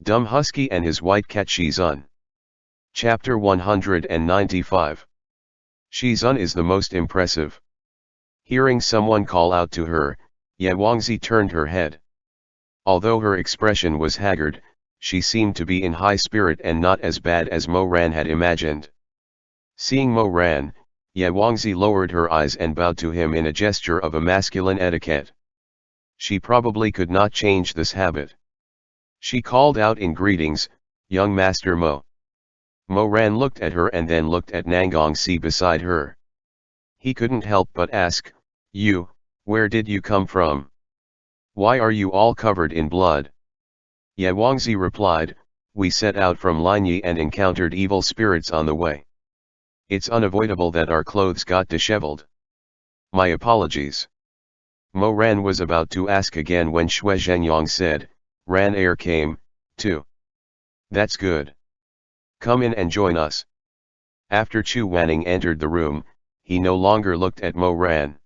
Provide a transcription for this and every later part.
Dumb Husky and his white cat Shizun. Chapter 195. Shizun is the most impressive. Hearing someone call out to her, Yewangzi turned her head. Although her expression was haggard, she seemed to be in high spirit and not as bad as Mo Ran had imagined. Seeing Mo Ran, Yewangzi lowered her eyes and bowed to him in a gesture of a masculine etiquette. She probably could not change this habit. She called out in greetings, "Young Master Mo." Mo Ran looked at her and then looked at Nangongsi beside her. He couldn't help but ask, "You, where did you come from? Why are you all covered in blood?" Yewangzi replied, "We set out from Linyi and encountered evil spirits on the way. It's unavoidable that our clothes got disheveled. My apologies." Mo Ran was about to ask again when Shui Zhenyang said, "Ran Air came, too. That's good. Come in and join us." After Chu Wanning entered the room, he no longer looked at Mo Ran.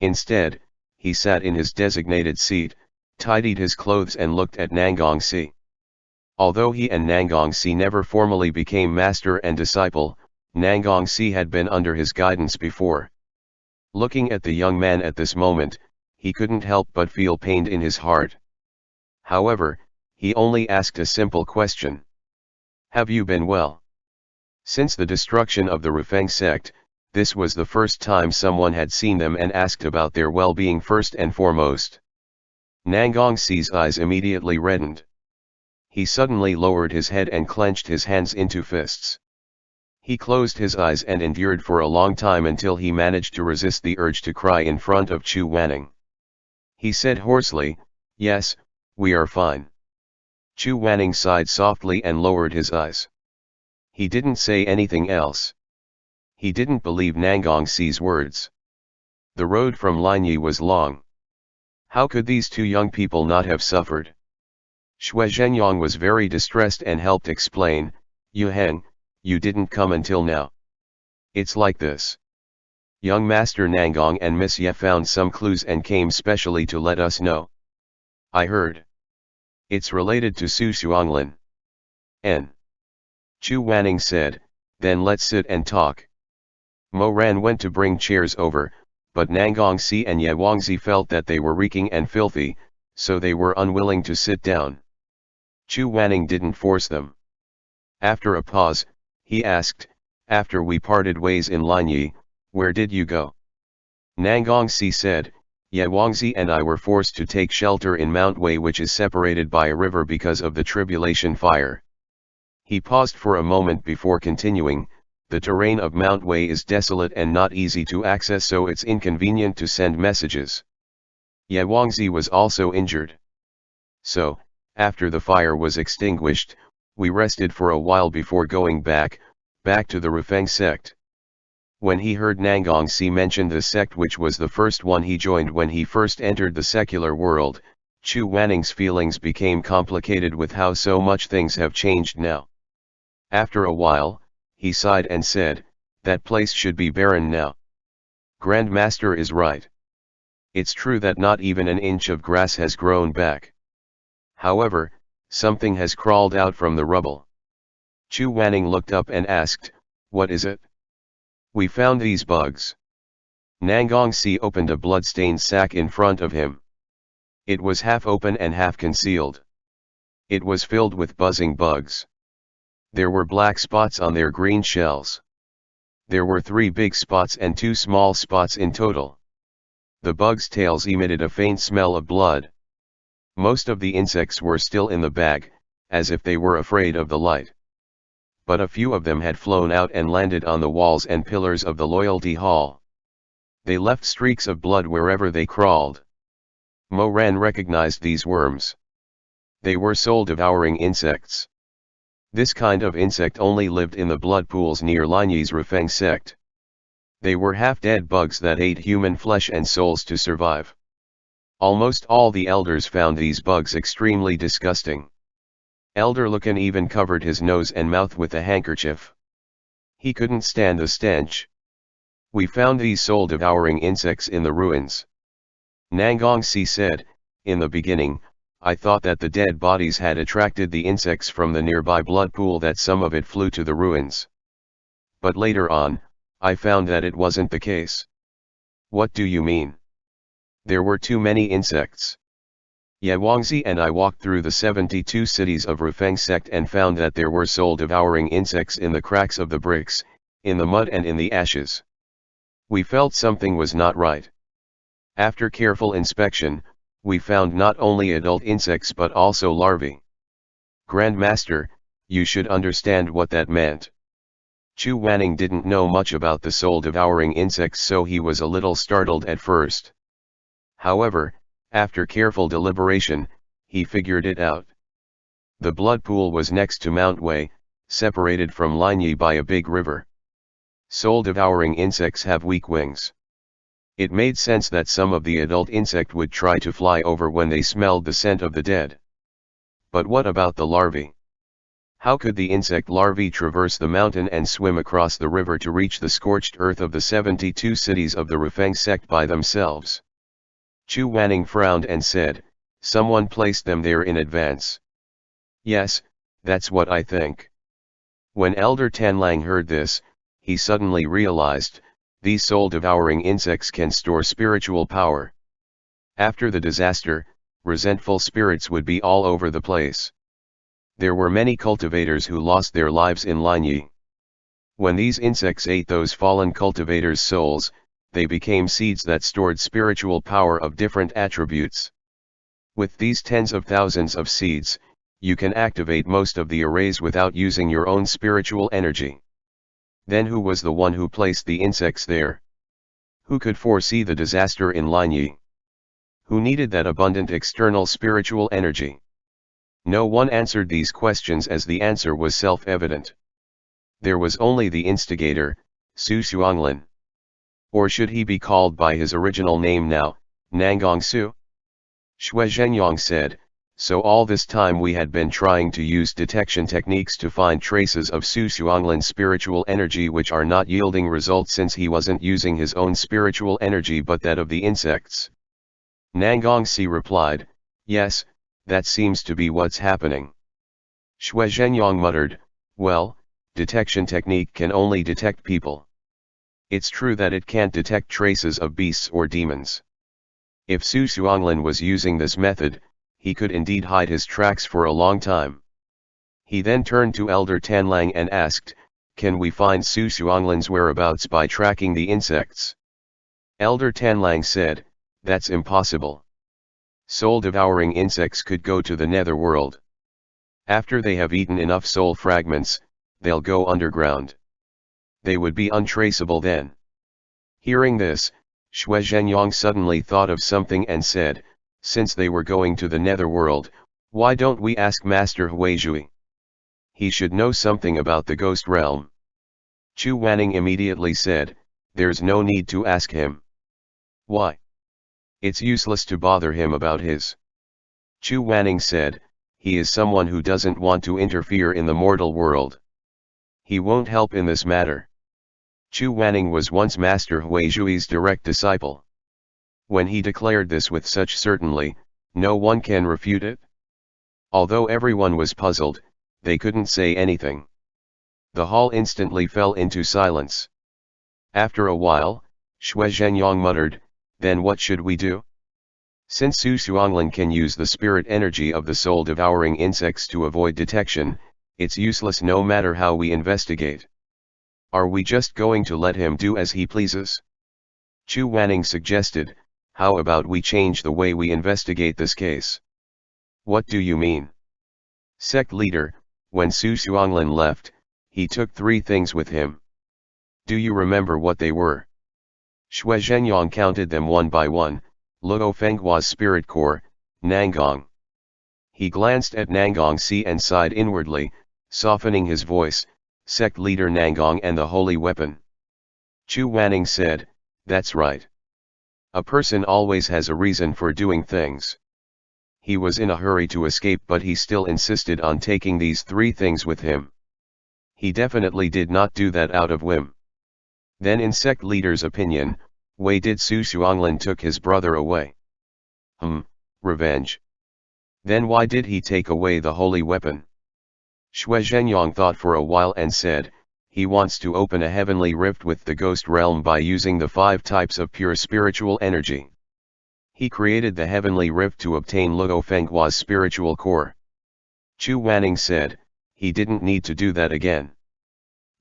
Instead, he sat in his designated seat, tidied his clothes and looked at Nangongsi. Although he and Nangongsi never formally became master and disciple, Nangongsi had been under his guidance before. Looking at the young man at this moment, he couldn't help but feel pained in his heart. However, he only asked a simple question. "Have you been well?" Since the destruction of the Rufeng sect, this was the first time someone had seen them and asked about their well-being first and foremost. Nangongsi's eyes immediately reddened. He suddenly lowered his head and clenched his hands into fists. He closed his eyes and endured for a long time until he managed to resist the urge to cry in front of Chu Wanning. He said hoarsely, "Yes, we are fine." Chu Wanning sighed softly and lowered his eyes. He didn't say anything else. He didn't believe Nangongsi's words. The road from Linyi was long. How could these two young people not have suffered? Shui Zhenyang was very distressed and helped explain, "Yu Heng, you didn't come until now. It's like this. Young Master Nangong and Miss Ye found some clues and came specially to let us know. I heard. It's related to Su Xuanglin." N. Chu Wanning said, "Then let's sit and talk." Mo Ran went to bring chairs over, but Nangongsi and Yewangzi felt that they were reeking and filthy, so they were unwilling to sit down. Chu Wanning didn't force them. After a pause, he asked, "After we parted ways in Linyi, where did you go?" Nangongsi said, "Yewangzi and I were forced to take shelter in Mount Wei, which is separated by a river because of the tribulation fire." He paused for a moment before continuing, "The terrain of Mount Wei is desolate and not easy to access, so it's inconvenient to send messages. Yewangzi was also injured. So, after the fire was extinguished, we rested for a while before going back to the Rufeng sect." When he heard Nangongsi mention the sect, which was the first one he joined when he first entered the secular world, Chu Wanning's feelings became complicated with how so much things have changed now. After a while, he sighed and said, "That place should be barren now. Grand Master is right. It's true that not even an inch of grass has grown back. However, something has crawled out from the rubble." Chu Wanning looked up and asked, "What is it?" "We found these bugs." Nangongsi opened a blood-stained sack in front of him. It was half open and half concealed. It was filled with buzzing bugs. There were black spots on their green shells. There were 3 big spots and 2 small spots in total. The bugs' tails emitted a faint smell of blood. Most of the insects were still in the bag, as if they were afraid of the light. But a few of them had flown out and landed on the walls and pillars of the loyalty hall. They left streaks of blood wherever they crawled. Mo Ran recognized these worms. They were soul-devouring insects. This kind of insect only lived in the blood pools near Linyi's Rufeng sect. They were half-dead bugs that ate human flesh and souls to survive. Almost all the elders found these bugs extremely disgusting. Elder Lucan even covered his nose and mouth with a handkerchief. He couldn't stand the stench. "We found these soul-devouring insects in the ruins." Nangongsi said, "In the beginning, I thought that the dead bodies had attracted the insects from the nearby blood pool, that some of it flew to the ruins. But later on, I found that it wasn't the case. What do you mean? There were too many insects. Ye Wangzi and I walked through the 72 cities of Rufeng sect and found that there were soul-devouring insects in the cracks of the bricks, in the mud and in the ashes. We felt something was not right. After careful inspection, we found not only adult insects but also larvae. Grand Master, you should understand what that meant. Chu Wanning didn't know much about the soul-devouring insects, so he was a little startled at first. However, after careful deliberation, he figured it out. The blood pool was next to Mount Wei, separated from Linyi by a big river. Soul-devouring insects have weak wings. It made sense that some of the adult insect would try to fly over when they smelled the scent of the dead. But what about the larvae? How could the insect larvae traverse the mountain and swim across the river to reach the scorched earth of the 72 cities of the Rufeng sect by themselves? Chu Wanning frowned and said, someone placed them there in advance. Yes, that's what I think. When Elder Tanlang heard this, he suddenly realized, these soul-devouring insects can store spiritual power. After the disaster, resentful spirits would be all over the place. There were many cultivators who lost their lives in Linyi. When these insects ate those fallen cultivators' souls, they became seeds that stored spiritual power of different attributes. With these tens of thousands of seeds, you can activate most of the arrays without using your own spiritual energy. Then who was the one who placed the insects there? Who could foresee the disaster in Linyi? Who needed that abundant external spiritual energy? No one answered these questions, as the answer was self-evident. There was only the instigator, Su Xuanglin. Or should he be called by his original name now, Nanggong Su? Xue Zhenyang said, so all this time we had been trying to use detection techniques to find traces of Su Xuanglin's spiritual energy which are not yielding results, since he wasn't using his own spiritual energy but that of the insects. Nanggong Si replied, yes, that seems to be what's happening. Xue Zhenyang muttered, well, detection technique can only detect people. It's true that it can't detect traces of beasts or demons. If Su Xuanglin was using this method, he could indeed hide his tracks for a long time. He then turned to Elder Tanlang and asked, can we find Su Xuanglin's whereabouts by tracking the insects? Elder Tanlang said, that's impossible. Soul-devouring insects could go to the netherworld. After they have eaten enough soul fragments, they'll go underground. They would be untraceable then. Hearing this, Xue Zhenyang suddenly thought of something and said, since they were going to the netherworld, why don't we ask Master Huizhui? He should know something about the ghost realm. Chu Wanning immediately said, there's no need to ask him. Why? It's useless to bother him about his. Chu Wanning said, he is someone who doesn't want to interfere in the mortal world. He won't help in this matter. Chu Wanning was once Master Huizhui's direct disciple. When he declared this with such certainty, no one can refute it. Although everyone was puzzled, they couldn't say anything. The hall instantly fell into silence. After a while, Xue Zhenyang muttered, then what should we do? Since Su Xuanglin can use the spirit energy of the soul-devouring insects to avoid detection, it's useless no matter how we investigate. Are we just going to let him do as he pleases? Chu Wanning suggested, how about we change the way we investigate this case? What do you mean? Sect leader, when Su Xuanglin left, he took 3 things with him. Do you remember what they were? Xue Zhenyang counted them one by one: Luo Fenghua's spirit core, Nanggong. He glanced at Nanggong Si and sighed inwardly, softening his voice, sect leader Nanggong and the holy weapon. Chu Wanning said, that's right. A person always has a reason for doing things. He was in a hurry to escape, but he still insisted on taking these 3 things with him. He definitely did not do that out of whim. Then in sect leader's opinion, why did Su Xuanglin took his brother away? Revenge. Then why did he take away the holy weapon? Xue Zhenyang thought for a while and said, he wants to open a heavenly rift with the ghost realm by using the 5 types of pure spiritual energy. He created the heavenly rift to obtain Luo Fenghua's spiritual core. Chu Wanning said, he didn't need to do that again.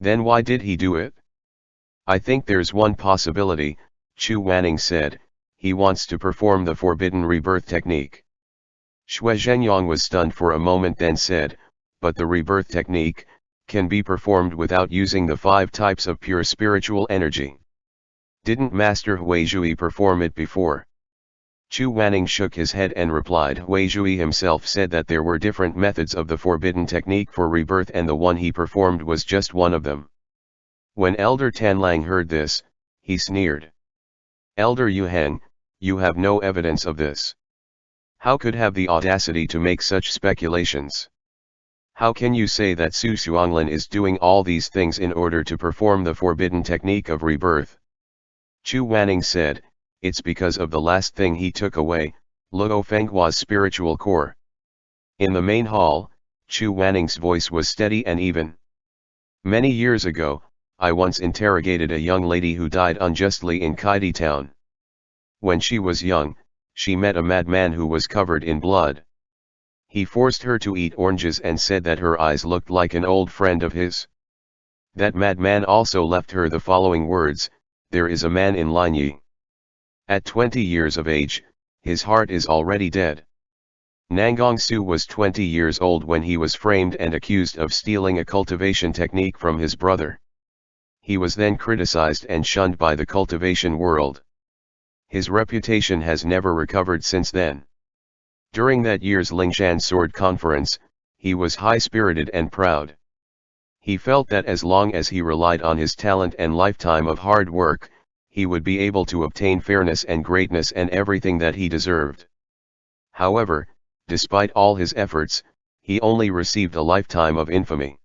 Then why did he do it? I think there's one possibility, Chu Wanning said, he wants to perform the forbidden rebirth technique. Xue Zhenyang was stunned for a moment then said, but the rebirth technique can be performed without using the 5 types of pure spiritual energy. Didn't Master Huizhui perform it before? Chu Wanning shook his head and replied, Huizhui himself said that there were different methods of the forbidden technique for rebirth and the one he performed was just one of them. When Elder Tanlang heard this, he sneered. Elder Yuheng, you have no evidence of this. How could have the audacity to make such speculations? How can you say that Su Xuanglin is doing all these things in order to perform the forbidden technique of rebirth? Chu Wanning said, it's because of the last thing he took away, Luo Fenghua's spiritual core. In the main hall, Chu Wanning's voice was steady and even. Many years ago, I once interrogated a young lady who died unjustly in Kaidi town. When she was young, she met a madman who was covered in blood. He forced her to eat oranges and said that her eyes looked like an old friend of his. That madman also left her the following words, there is a man in Linyi. At 20 years of age, his heart is already dead. Nangang Su was 20 years old when he was framed and accused of stealing a cultivation technique from his brother. He was then criticized and shunned by the cultivation world. His reputation has never recovered since then. During that year's Lingshan Sword Conference, he was high-spirited and proud. He felt that as long as he relied on his talent and lifetime of hard work, he would be able to obtain fairness and greatness and everything that he deserved. However, despite all his efforts, he only received a lifetime of infamy.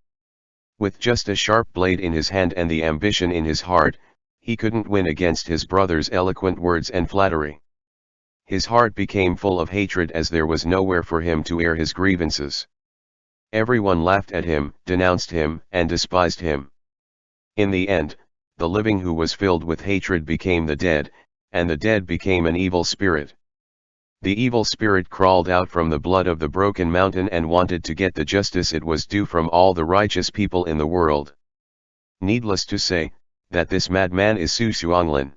With just a sharp blade in his hand and the ambition in his heart, he couldn't win against his brother's eloquent words and flattery. His heart became full of hatred as there was nowhere for him to air his grievances. Everyone laughed at him, denounced him, and despised him. In the end, the living who was filled with hatred became the dead, and the dead became an evil spirit. The evil spirit crawled out from the blood of the broken mountain and wanted to get the justice it was due from all the righteous people in the world. Needless to say, that this madman is Su Xuanglin.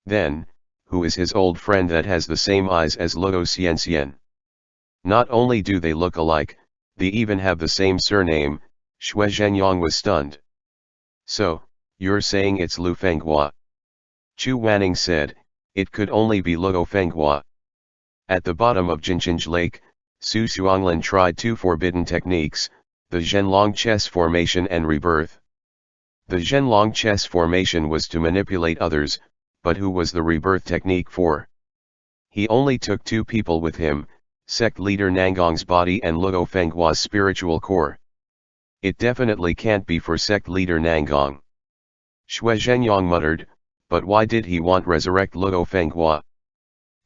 Then, who is his old friend that has the same eyes as Luo Xianxian? Not only do they look alike, they even have the same surname. Xue Zhenyang was stunned. So, you're saying it's Lu Fenghua? Chu Wanning said, it could only be Luo Fenghua. At the bottom of Jinqinj Lake, Su Xuanglin tried 2 forbidden techniques, the Zhenlong chess formation and rebirth. The Zhenlong chess formation was to manipulate others, but who was the rebirth technique for? He only took 2 people with him, sect leader Nangong's body and Luo Fenghua's spiritual core. It definitely can't be for sect leader Nangong. Xue Zhenyang muttered, but why did he want resurrect Luo Fenghua?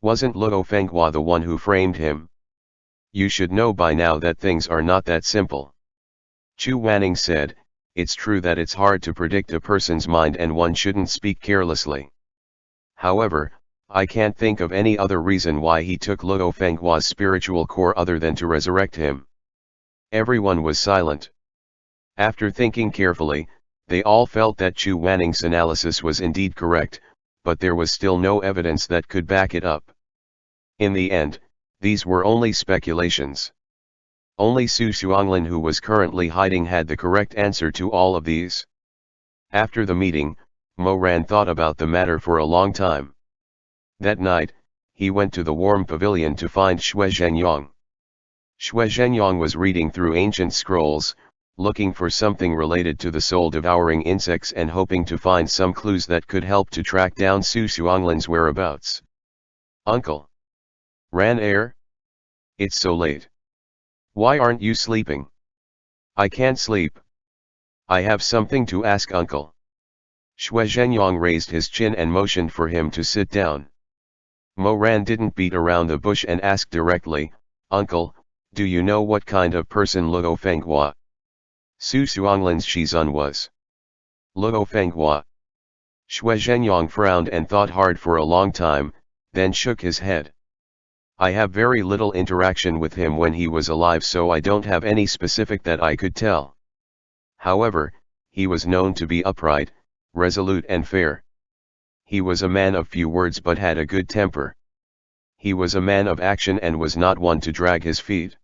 Wasn't Luo Fenghua the one who framed him? You should know by now that things are not that simple. Chu Wanning said, it's true that it's hard to predict a person's mind and one shouldn't speak carelessly. However, I can't think of any other reason why he took Luo Fenghua's spiritual core other than to resurrect him. Everyone was silent. After thinking carefully, they all felt that Chu Wanning's analysis was indeed correct, but there was still no evidence that could back it up. In the end, these were only speculations. Only Su Xuanglin, who was currently hiding, had the correct answer to all of these. After the meeting, Mo Ran thought about the matter for a long time. That night, he went to the warm pavilion to find Xue Zhenyang. Xue Zhenyang was reading through ancient scrolls, looking for something related to the soul-devouring insects and hoping to find some clues that could help to track down Su Xuanglin's whereabouts. Uncle Ran Air? It's so late. Why aren't you sleeping? I can't sleep. I have something to ask Uncle. Xue Zhenyang raised his chin and motioned for him to sit down. Mo Ran didn't beat around the bush and asked directly, "Uncle, do you know what kind of person Luo Fenghua Su Suanglin's Shizun was?" "Luo Fenghua." Xue Zhenyang frowned and thought hard for a long time, then shook his head. "I have very little interaction with him when he was alive, so I don't have any specific that I could tell. However, he was known to be upright, resolute and fair. He was a man of few words but had a good temper. He was a man of action and was not one to drag his feet.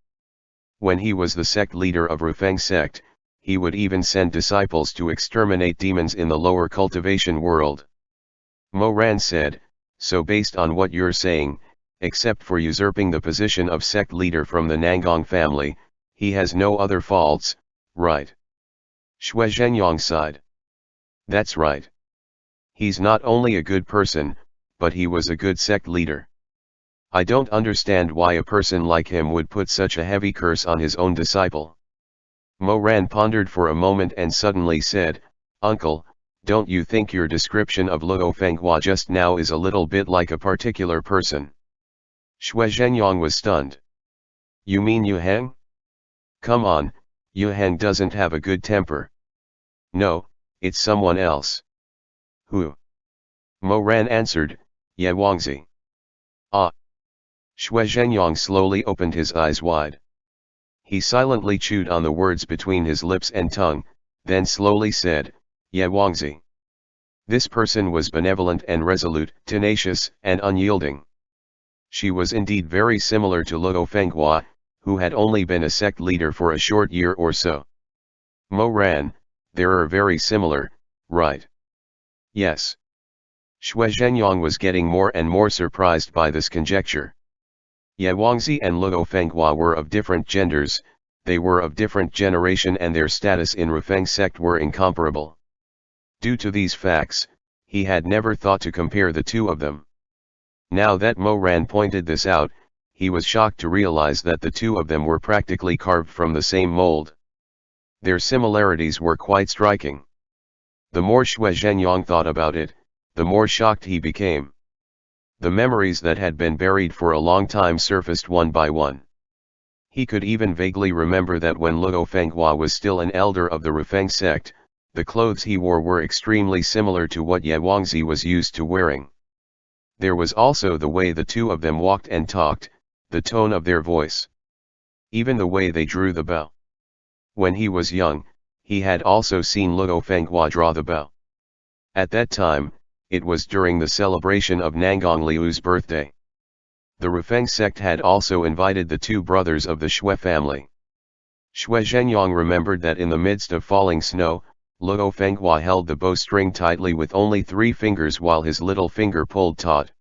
When he was the sect leader of Rufeng sect, he would even send disciples to exterminate demons in the lower cultivation world." Mo Ran said, "So based on what you're saying, except for usurping the position of sect leader from the Nangong family, he has no other faults, right?" Xue Zhenyang sighed. "That's right. He's not only a good person, but he was a good sect leader. I don't understand why a person like him would put such a heavy curse on his own disciple." Mo Ran pondered for a moment and suddenly said, "Uncle, don't you think your description of Luo Fenghua just now is a little bit like a particular person?" Xue Zhenyang was stunned. "You mean Yu Heng? Come on, Yu Heng doesn't have a good temper." "No, it's someone else." "Who?" Mo Ran answered, "Ye Wangzi." "Ah." Xue Zhenyang slowly opened his eyes wide. He silently chewed on the words between his lips and tongue, then slowly said, "Ye Wangzi." This person was benevolent and resolute, tenacious and unyielding. She was indeed very similar to Luo Fenghua, who had only been a sect leader for a short year or so. "Mo Ran, they're very similar, right?" "Yes." Xue Zhenyang was getting more and more surprised by this conjecture. Ye Wangzi and Luo Fenghua were of different genders, they were of different generation and their status in Rufeng sect were incomparable. Due to these facts, he had never thought to compare the two of them. Now that Mo Ran pointed this out, he was shocked to realize that the two of them were practically carved from the same mold. Their similarities were quite striking. The more Xue Zhenyang thought about it, the more shocked he became. The memories that had been buried for a long time surfaced one by one. He could even vaguely remember that when Luo Fenghua was still an elder of the Rufeng sect, the clothes he wore were extremely similar to what Ye Wangzi was used to wearing. There was also the way the two of them walked and talked, the tone of their voice. Even the way they drew the bow. When he was young, he had also seen Luo Fenghua draw the bow. At that time, it was during the celebration of Nangong Liu's birthday. The Rufeng sect had also invited the two brothers of the Xue family. Xue Zhenyang remembered that in the midst of falling snow, Luo Fenghua held the bowstring tightly with only 3 fingers while his little finger pulled taut.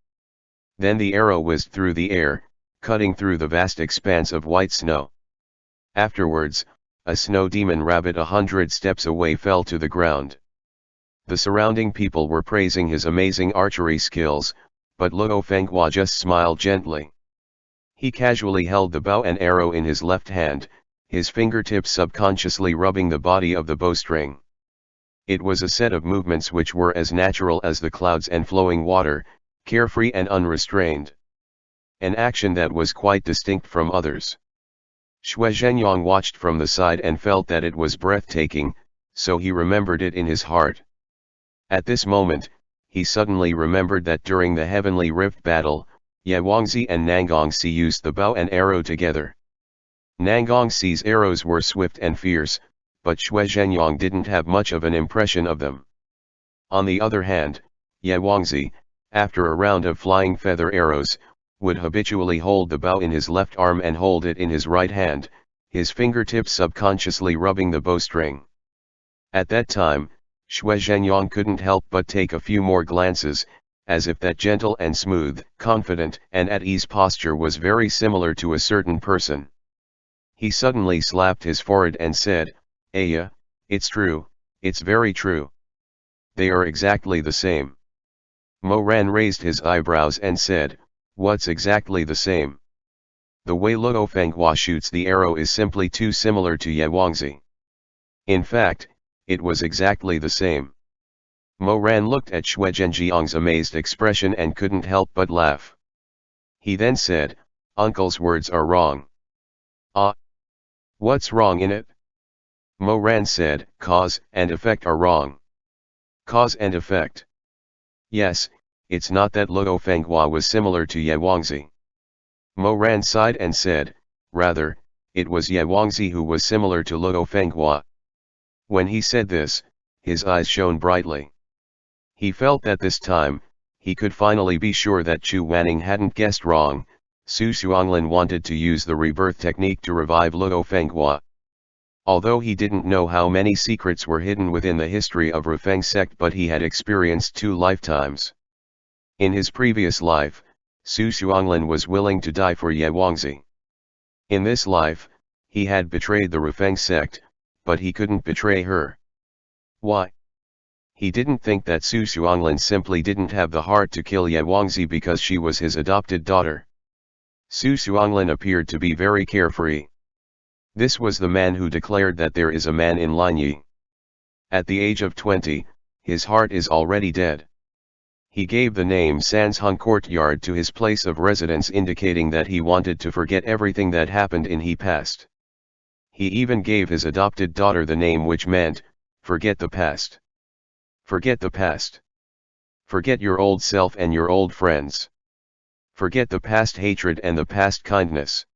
Then the arrow whizzed through the air, cutting through the vast expanse of white snow. Afterwards, a snow demon rabbit 100 steps away fell to the ground. The surrounding people were praising his amazing archery skills, but Luo Fenghua just smiled gently. He casually held the bow and arrow in his left hand, his fingertips subconsciously rubbing the body of the bowstring. It was a set of movements which were as natural as the clouds and flowing water, carefree and unrestrained. An action that was quite distinct from others. Xue Zhenyang watched from the side and felt that it was breathtaking, so he remembered it in his heart. At this moment, he suddenly remembered that during the Heavenly Rift battle, Ye Wangzi and Nangongsi used the bow and arrow together. Nangongsi's arrows were swift and fierce, but Xue Zhenyang didn't have much of an impression of them. On the other hand, Ye Wangzi, after a round of flying feather arrows, would habitually hold the bow in his left arm and hold it in his right hand, his fingertips subconsciously rubbing the bowstring. At that time, Xue Zhenyang couldn't help but take a few more glances, as if that gentle and smooth, confident and at ease posture was very similar to a certain person. He suddenly slapped his forehead and said, "Aya, it's true, it's very true. They are exactly the same." Mo Ran raised his eyebrows and said, "What's exactly the same?" "The way Luo Fenghua shoots the arrow is simply too similar to Ye Wangzi." In fact, it was exactly the same. Mo Ran looked at Xue Zhenjiang's amazed expression and couldn't help but laugh. He then said, "Uncle's words are wrong. Ah, what's wrong in it? Mo Ran said, cause and effect are wrong. Cause and effect. Yes, it's not that Luo Fenghua was similar to Ye Wangzi. Mo Ran sighed and said, rather, it was Ye Wangzi who was similar to Luo Fenghua. When he said this, his eyes shone brightly. He felt that this time, he could finally be sure that Chu Wanning hadn't guessed wrong. Su Xuanglin wanted to use the rebirth technique to revive Luo Fenghua. Although he didn't know how many secrets were hidden within the history of Rufeng sect, but he had experienced 2 lifetimes. In his previous life, Su Xuanglin was willing to die for Ye Wangzi. In this life, he had betrayed the Rufeng sect, but he couldn't betray her. Why? He didn't think that Su Xuanglin simply didn't have the heart to kill Ye Wangzi because she was his adopted daughter. Su Xuanglin appeared to be very carefree. This was the man who declared that there is a man in Linyi. At the age of 20, his heart is already dead. He gave the name Sansheng Courtyard to his place of residence, indicating that he wanted to forget everything that happened in he past. He even gave his adopted daughter the name which meant, forget the past. Forget the past. Forget your old self and your old friends. Forget the past hatred and the past kindness.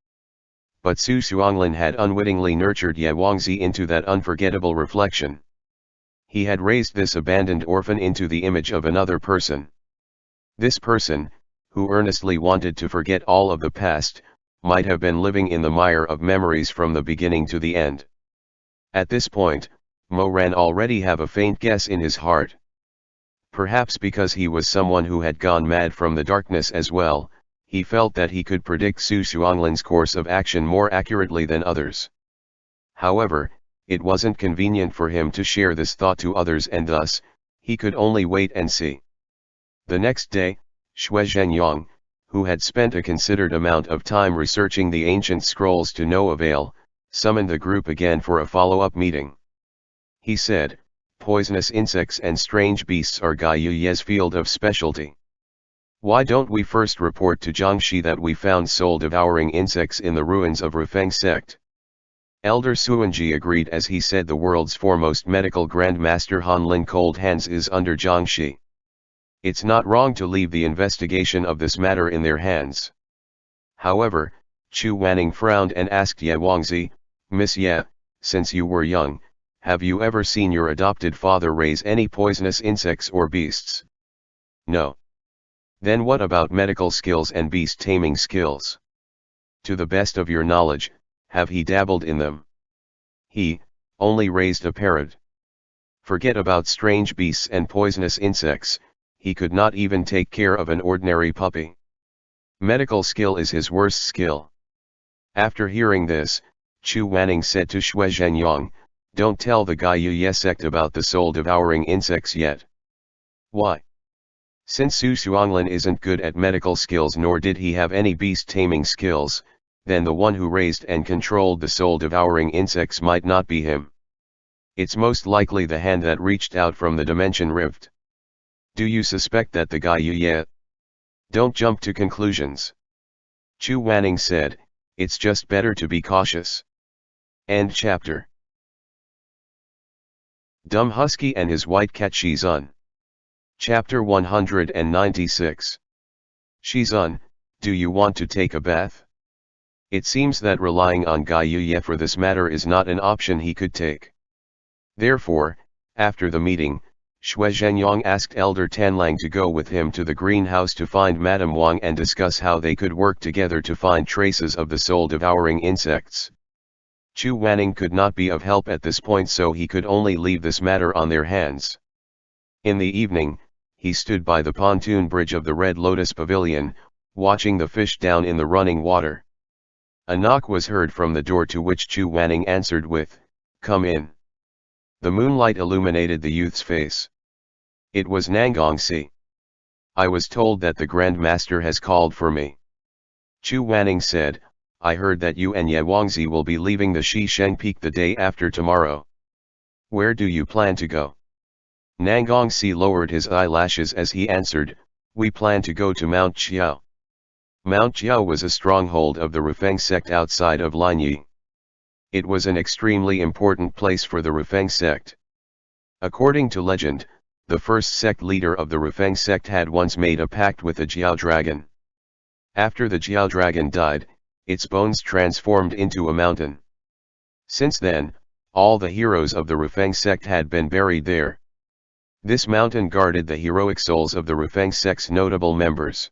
But Su Xuanglin had unwittingly nurtured Ye Wangzi into that unforgettable reflection. He had raised this abandoned orphan into the image of another person. This person, who earnestly wanted to forget all of the past, might have been living in the mire of memories from the beginning to the end. At this point, Mo Ran already have a faint guess in his heart. Perhaps because he was someone who had gone mad from the darkness as well, he felt that he could predict Su Xuanglin's course of action more accurately than others. However, it wasn't convenient for him to share this thought to others, and thus, he could only wait and see. The next day, Xue Zhenyang, who had spent a considered amount of time researching the ancient scrolls to no avail, summoned the group again for a follow-up meeting. He said, poisonous insects and strange beasts are Gai Yuye's field of specialty. Why don't we first report to Jiangxi that we found soul-devouring insects in the ruins of Rufeng sect? Elder Suanji agreed, as he said the world's foremost medical grandmaster Han Lin Cold Hands is under Jiangxi. It's not wrong to leave the investigation of this matter in their hands. However, Chu Wanning frowned and asked Ye Wangzi, Miss Ye, since you were young, have you ever seen your adopted father raise any poisonous insects or beasts? No. Then what about medical skills and beast taming skills? To the best of your knowledge, have he dabbled in them? He only raised a parrot. Forget about strange beasts and poisonous insects, he could not even take care of an ordinary puppy. Medical skill is his worst skill. After hearing this, Chu Wanning said to Xue Zhenyang, don't tell the Gai Yuye sect about the soul-devouring insects yet. Why? Since Su Xuanglin isn't good at medical skills, nor did he have any beast-taming skills, then the one who raised and controlled the soul-devouring insects might not be him. It's most likely the hand that reached out from the dimension rift. Do you suspect that the Gai Yuye? Don't jump to conclusions. Chu Wanning said, it's just better to be cautious. End chapter. Dumb Husky and his white cat Shizun. Chapter 196. Shizun, do you want to take a bath? It seems that relying on Gai Yuye for this matter is not an option he could take. Therefore, after the meeting, Xue Zhenyang asked Elder Tanlang to go with him to the greenhouse to find Madame Wang and discuss how they could work together to find traces of the soul-devouring insects. Chu Wanning could not be of help at this point, so he could only leave this matter on their hands. In the evening, he stood by the pontoon bridge of the Red Lotus Pavilion, watching the fish down in the running water. A knock was heard from the door, to which Chu Wanning answered with, "Come in." The moonlight illuminated the youth's face. It was Nangongsi. "I was told that the Grand Master has called for me." Chu Wanning said, "I heard that you and Ye Wangzi will be leaving the Shisheng Peak the day after tomorrow. Where do you plan to go?" Nangongsi lowered his eyelashes as he answered, "We plan to go to Mount Qiao." Mount Qiao was a stronghold of the Rufeng sect outside of Linyi. It was an extremely important place for the Rufeng sect. According to legend, the first sect leader of the Rufeng sect had once made a pact with a Jiao dragon. After the Jiao dragon died, its bones transformed into a mountain. Since then, all the heroes of the Rufeng sect had been buried there. This mountain guarded the heroic souls of the Rufeng sect's notable members.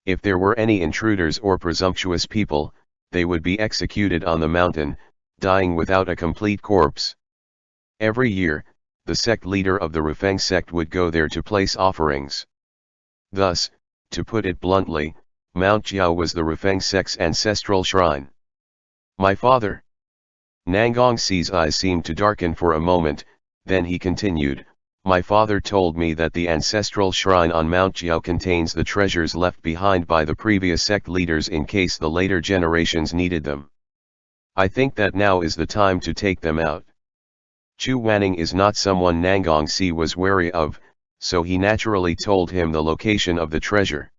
If there were any intruders or presumptuous people, they would be executed on the mountain, dying without a complete corpse. Every year, the sect leader of the Rufeng sect would go there to place offerings. Thus, to put it bluntly, Mount Jiao was the Rufeng sect's ancestral shrine. My father. Nangongxi's eyes seemed to darken for a moment, then he continued, my father told me that the ancestral shrine on Mount Jiao contains the treasures left behind by the previous sect leaders in case the later generations needed them. I think that now is the time to take them out. Chu Wanning is not someone Nangongxi was wary of, so he naturally told him the location of the treasure.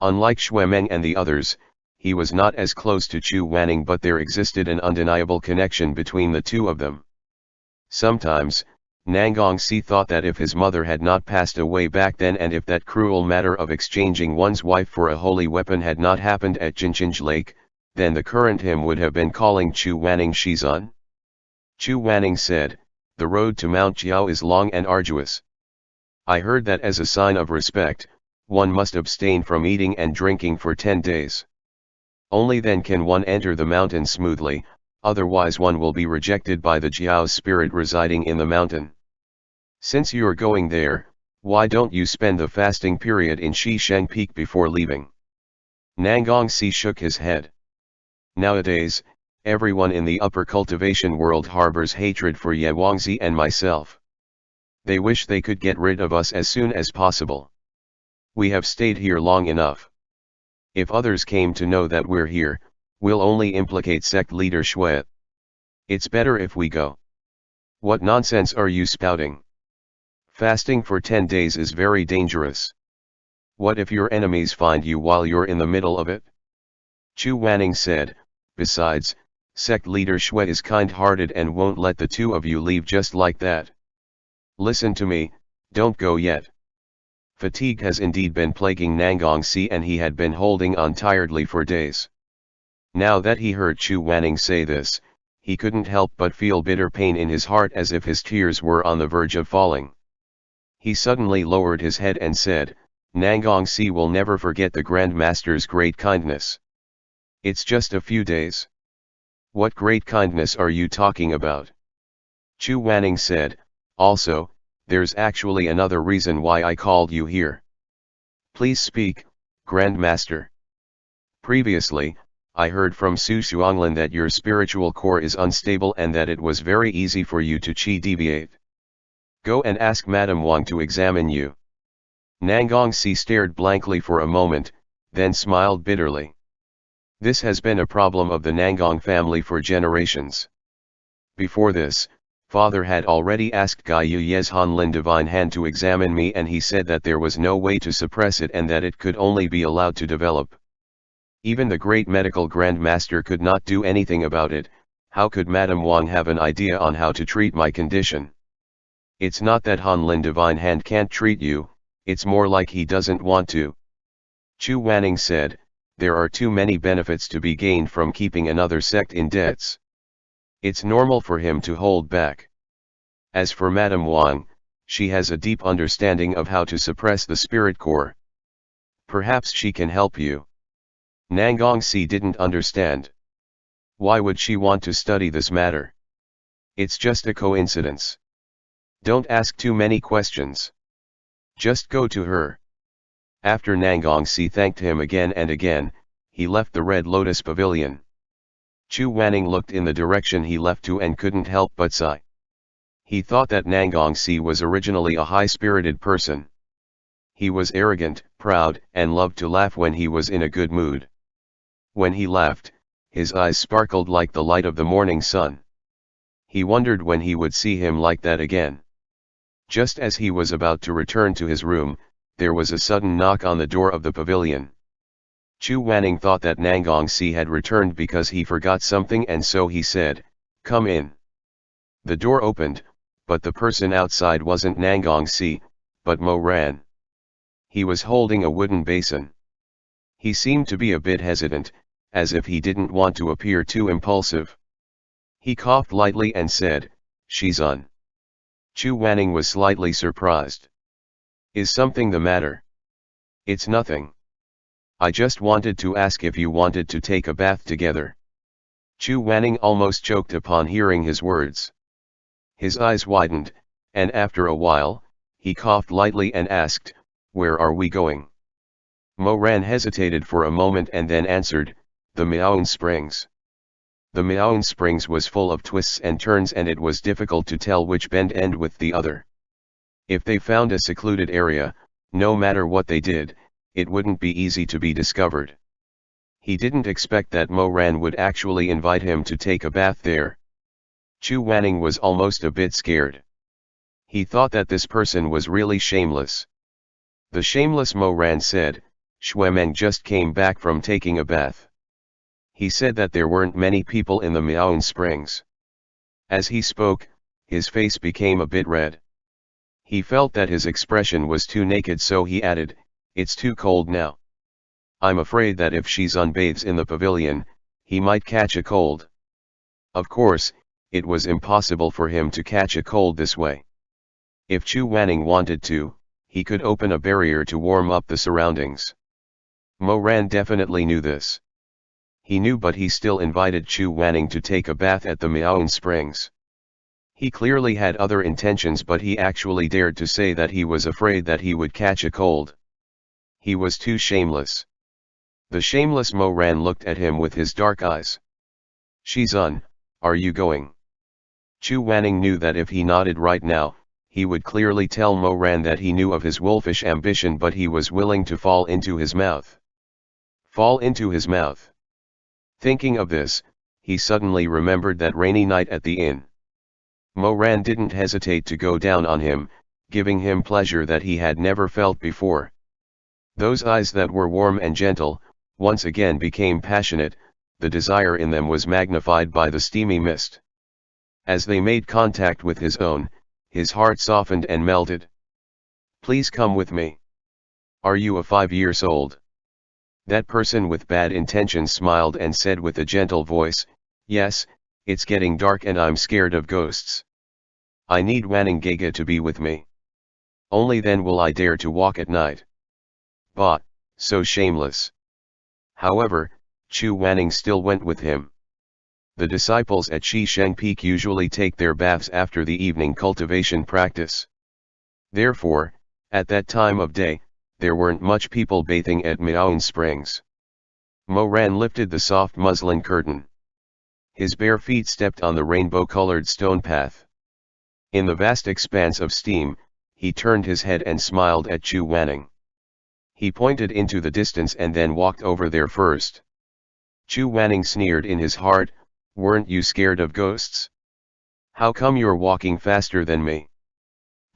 Unlike Xuemeng and the others, he was not as close to Chu Wanning, but there existed an undeniable connection between the two of them. Sometimes, Nangongxi thought that if his mother had not passed away back then, and if that cruel matter of exchanging one's wife for a holy weapon had not happened at Jinchinj Lake, then the current him would have been calling Chu Wanning Shizun. Chu Wanning said, the road to Mount Jiao is long and arduous. I heard that as a sign of respect, one must abstain from eating and drinking for 10 days. Only then can one enter the mountain smoothly, otherwise one will be rejected by the Jiao's spirit residing in the mountain. Since you're going there, why don't you spend the fasting period in Shisheng Peak before leaving? Nangongxi shook his head. Nowadays, everyone in the upper cultivation world harbors hatred for Ye Wangzi and myself. They wish they could get rid of us as soon as possible. We have stayed here long enough. If others came to know that we're here, we'll only implicate sect leader Shui. It's better if we go. What nonsense are you spouting? Fasting for 10 days is very dangerous. What if your enemies find you while you're in the middle of it? Chu Wanning said, besides, sect leader Shui is kind-hearted and won't let the two of you leave just like that. Listen to me, don't go yet. Fatigue has indeed been plaguing Nangongxi, and he had been holding on tiredly for days. Now that he heard Chu Wanning say this, he couldn't help but feel bitter pain in his heart, as if his tears were on the verge of falling. He suddenly lowered his head and said, Nangongxi will never forget the Grand Master's great kindness. It's just a few days. What great kindness are you talking about? Chu Wanning said, also, there's actually another reason why I called you here. Please speak, Grand Master. Previously, I heard from Su Xuanglin that your spiritual core is unstable and that it was very easy for you to chi deviate. Go and ask Madame Wang to examine you. Nangongxi stared blankly for a moment, then smiled bitterly. This has been a problem of the Nangong family for generations. Before this, Father had already asked Gai Yu Ye's Hanlin Divine Hand to examine me, and he said that there was no way to suppress it and that it could only be allowed to develop. Even the great medical Grand Master could not do anything about it. How could Madame Wang have an idea on how to treat my condition? It's not that Hanlin Divine Hand can't treat you, it's more like he doesn't want to. Chu Wanning said, there are too many benefits to be gained from keeping another sect in debts. It's normal for him to hold back. As for Madame Wang, she has a deep understanding of how to suppress the spirit core. Perhaps she can help you. Nangongxi didn't understand. Why would she want to study this matter? It's just a coincidence. Don't ask too many questions. Just go to her. After Nangongxi thanked him again and again, he left the Red Lotus Pavilion. Chu Wanning looked in the direction he left to and couldn't help but sigh. He thought that Nangongxi was originally a high-spirited person. He was arrogant, proud, and loved to laugh when he was in a good mood. When he laughed, his eyes sparkled like the light of the morning sun. He wondered when he would see him like that again. Just as he was about to return to his room, there was a sudden knock on the door of the pavilion. Chu Wanning thought that Nangongsi had returned because he forgot something, and so he said, "Come in." The door opened, but the person outside wasn't Nangongsi, but Mo Ran. He was holding a wooden basin. He seemed to be a bit hesitant, as if he didn't want to appear too impulsive. He coughed lightly and said, "Shizun." Chu Wanning was slightly surprised. "Is something the matter?" "It's nothing. I just wanted to ask if you wanted to take a bath together." Chu Wanning almost choked upon hearing his words. His eyes widened, and after a while, he coughed lightly and asked, "Where are we going?" Mo Ran hesitated for a moment and then answered, "The Miaoan Springs." The Miaoan Springs was full of twists and turns, and it was difficult to tell which bend end with the other. If they found a secluded area, no matter what they did, it wouldn't be easy to be discovered. He didn't expect that Mo Ran would actually invite him to take a bath there. Chu Wanning was almost a bit scared. He thought that this person was really shameless. The shameless Mo Ran said, "Shuemeng just came back from taking a bath. He said that there weren't many people in the Miaoan Springs." As he spoke, his face became a bit red. He felt that his expression was too naked, so he added, "It's too cold now. I'm afraid that if Shizun bathes in the pavilion, he might catch a cold." Of course, it was impossible for him to catch a cold this way. If Chu Wanning wanted to, he could open a barrier to warm up the surroundings. Mo Ran definitely knew this. He knew, but he still invited Chu Wanning to take a bath at the Miaoan Springs. He clearly had other intentions, but he actually dared to say that he was afraid that he would catch a cold. He was too shameless. The shameless Mo Ran looked at him with his dark eyes. "Shizun, are you going?" Chu Wanning knew that if he nodded right now, he would clearly tell Mo Ran that he knew of his wolfish ambition, but he was willing to fall into his mouth. Fall into his mouth. Thinking of this, he suddenly remembered that rainy night at the inn. Mo Ran didn't hesitate to go down on him, giving him pleasure that he had never felt before. Those eyes that were warm and gentle, once again became passionate. The desire in them was magnified by the steamy mist. As they made contact with his own, his heart softened and melted. "Please come with me." "Are you a 5 years old?" That person with bad intentions smiled and said with a gentle voice, "Yes, it's getting dark and I'm scared of ghosts. I need Wanning Gaga to be with me. Only then will I dare to walk at night." Bah, so shameless. However, Chu Wanning still went with him. The disciples at Shisheng Peak usually take their baths after the evening cultivation practice. Therefore, at that time of day, there weren't much people bathing at Miaoan Springs. Mo Ran lifted the soft muslin curtain. His bare feet stepped on the rainbow-colored stone path. In the vast expanse of steam, he turned his head and smiled at Chu Wanning. He pointed into the distance and then walked over there first. Chu Wanning sneered in his heart, "Weren't you scared of ghosts? How come you're walking faster than me?"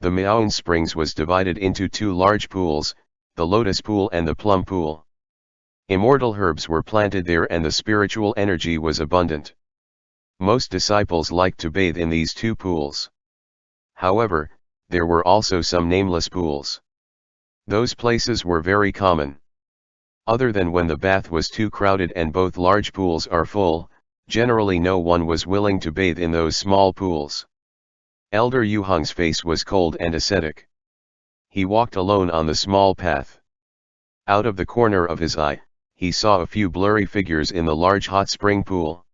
The Miaoan Springs was divided into two large pools, the Lotus Pool and the Plum Pool. Immortal herbs were planted there and the spiritual energy was abundant. Most disciples liked to bathe in these two pools. However, there were also some nameless pools. Those places were very common. Other than when the bath was too crowded and both large pools are full, generally no one was willing to bathe in those small pools. Elder Yu Hong's face was cold and ascetic. He walked alone on the small path. Out of the corner of his eye, he saw a few blurry figures in the large hot spring pool.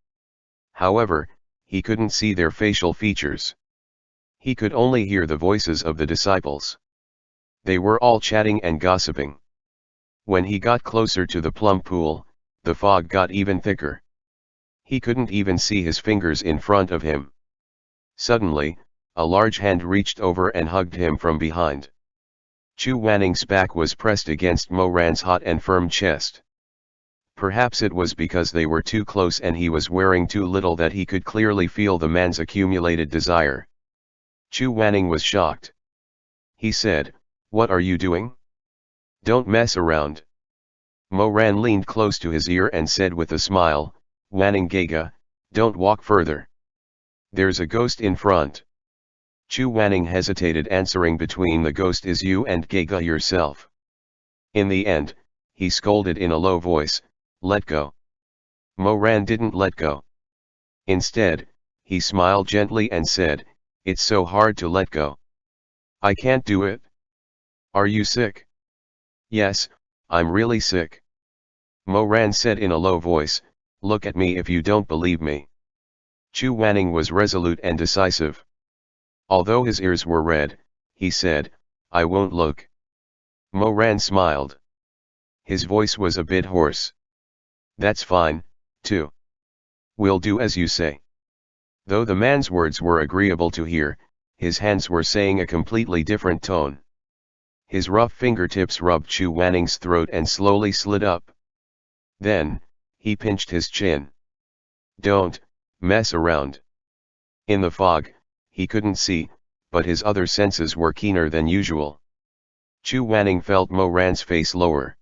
However, he couldn't see their facial features. He could only hear the voices of the disciples. They were all chatting and gossiping. When he got closer to the plum pool, the fog got even thicker. He couldn't even see his fingers in front of him. Suddenly, a large hand reached over and hugged him from behind. Chu Wanning's back was pressed against Mo Ran's hot and firm chest. Perhaps it was because they were too close and he was wearing too little that he could clearly feel the man's accumulated desire. Chu Wanning was shocked. He said, "What are you doing? Don't mess around." Mo Ran leaned close to his ear and said with a smile, "Wanning Gaga, don't walk further. There's a ghost in front." Chu Wanning hesitated, answering between the ghost is you and Gaga yourself. In the end, he scolded in a low voice, "Let go." Mo Ran didn't let go. Instead, he smiled gently and said, "It's so hard to let go. I can't do it." "Are you sick?" "Yes, I'm really sick." Mo Ran said in a low voice, "Look at me if you don't believe me." Chu Wanning was resolute and decisive. Although his ears were red, he said, "I won't look." Mo Ran smiled. His voice was a bit hoarse. "That's fine, too. We'll do as you say." Though the man's words were agreeable to hear, his hands were saying a completely different tone. His rough fingertips rubbed Chu Wanning's throat and slowly slid up. Then, he pinched his chin. "Don't mess around." In the fog, he couldn't see, but his other senses were keener than usual. Chu Wanning felt Mo Ran's face lower.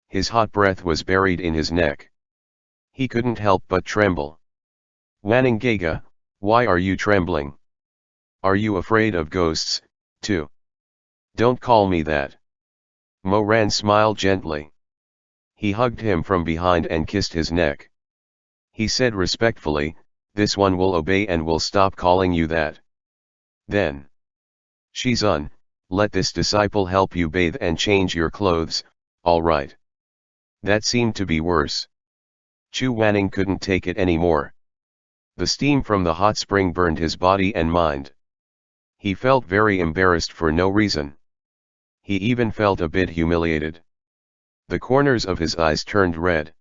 His hot breath was buried in his neck. He couldn't help but tremble. "Wanning Gaga, why are you trembling? Are you afraid of ghosts, too?" "Don't call me that." Mo Ran smiled gently. He hugged him from behind and kissed his neck. He said respectfully, "This one will obey and will stop calling you that." Then, "Shizun, let this disciple help you bathe and change your clothes, all right?" That seemed to be worse. Chu Wanning couldn't take it anymore. The steam from the hot spring burned his body and mind. He felt very embarrassed for no reason. He even felt a bit humiliated. The corners of his eyes turned red.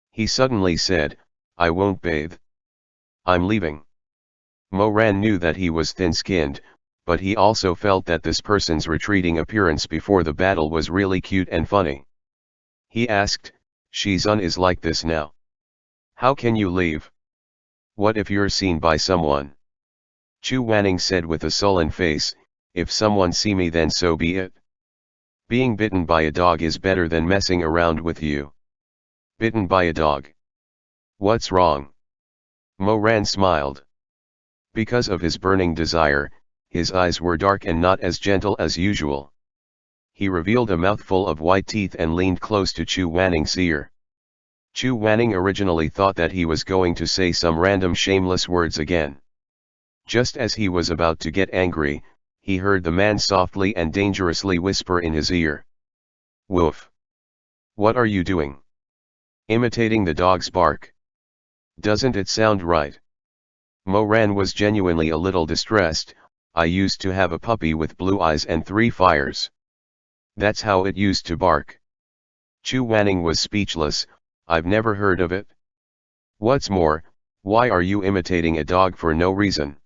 He suddenly said, "I won't bathe. I'm leaving." Mo Ran knew that he was thin-skinned, but he also felt that this person's retreating appearance before the battle was really cute and funny. He asked, "Shizun is like this now. How can you leave? What if you're seen by someone?" Chu Wanning said with a sullen face, "If someone see me then so be it. Being bitten by a dog is better than messing around with you." "Bitten by a dog? What's wrong?" Mo Ran smiled. Because of his burning desire, his eyes were dark and not as gentle as usual. He revealed a mouthful of white teeth and leaned close to Chu Wanning's ear. Chu Wanning originally thought that he was going to say some random shameless words again. Just as he was about to get angry, he heard the man softly and dangerously whisper in his ear, "Woof. What are you doing? Imitating the dog's bark. Doesn't it sound right?" Mo Ran was genuinely a little distressed. "I used to have a puppy with blue eyes and 3 fires. That's how it used to bark." Chu Wanning was speechless. "I've never heard of it. What's more, why are you imitating a dog for no reason?"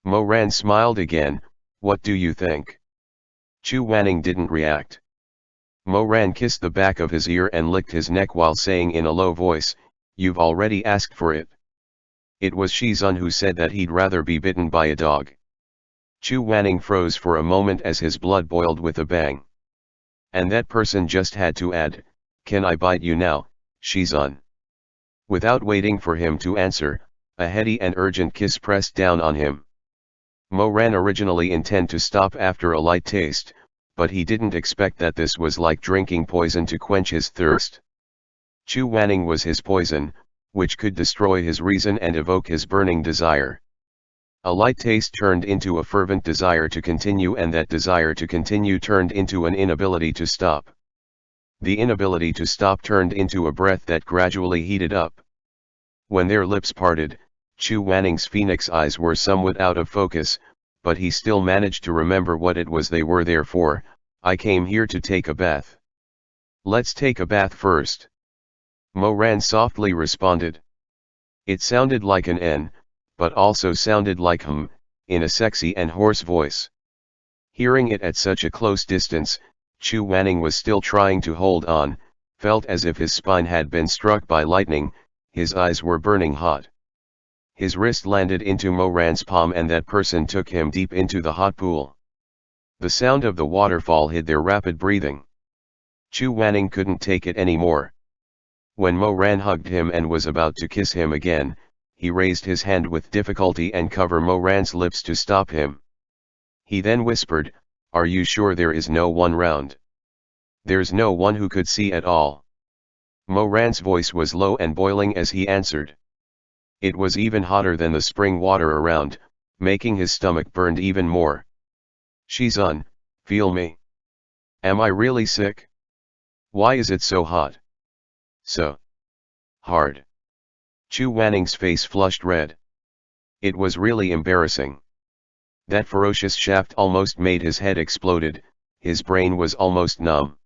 Mo Ran smiled again. "What do you think?" Chu Wanning didn't react. Mo Ran kissed the back of his ear and licked his neck while saying in a low voice, "You've already asked for it." It was Shizun who said that he'd rather be bitten by a dog. Chu Wanning froze for a moment as his blood boiled with a bang. And that person just had to add, "Can I bite you now, Shizun?" Without waiting for him to answer, a heady and urgent kiss pressed down on him. Mo Ran originally intended to stop after a light taste, but he didn't expect that this was like drinking poison to quench his thirst. Chu Wanning was his poison, which could destroy his reason and evoke his burning desire. A light taste turned into a fervent desire to continue, and that desire to continue turned into an inability to stop. The inability to stop turned into a breath that gradually heated up. When their lips parted, Chu Wanning's phoenix eyes were somewhat out of focus, but he still managed to remember what it was they were there for. "I came here to take a bath." "Let's take a bath first," Mo Ran softly responded. It sounded like an N, but also sounded like in a sexy and hoarse voice. Hearing it at such a close distance, Chu Wanning was still trying to hold on, felt as if his spine had been struck by lightning. His eyes were burning hot. His wrist landed into Mo Ran's palm and that person took him deep into the hot pool. The sound of the waterfall hid their rapid breathing. Chu Wanning couldn't take it anymore. When Mo Ran hugged him and was about to kiss him again, he raised his hand with difficulty and covered Mo Ran's lips to stop him. He then whispered, "Are you sure there is no one round?" "There's no one who could see at all." Mo Ran's voice was low and boiling as he answered. It was even hotter than the spring water around, making his stomach burned even more. "Shizun, feel me. Am I really sick? Why is it so hot? So hard." Chu Wanning's face flushed red. It was really embarrassing. That ferocious shaft almost made his head exploded, his brain was almost numb.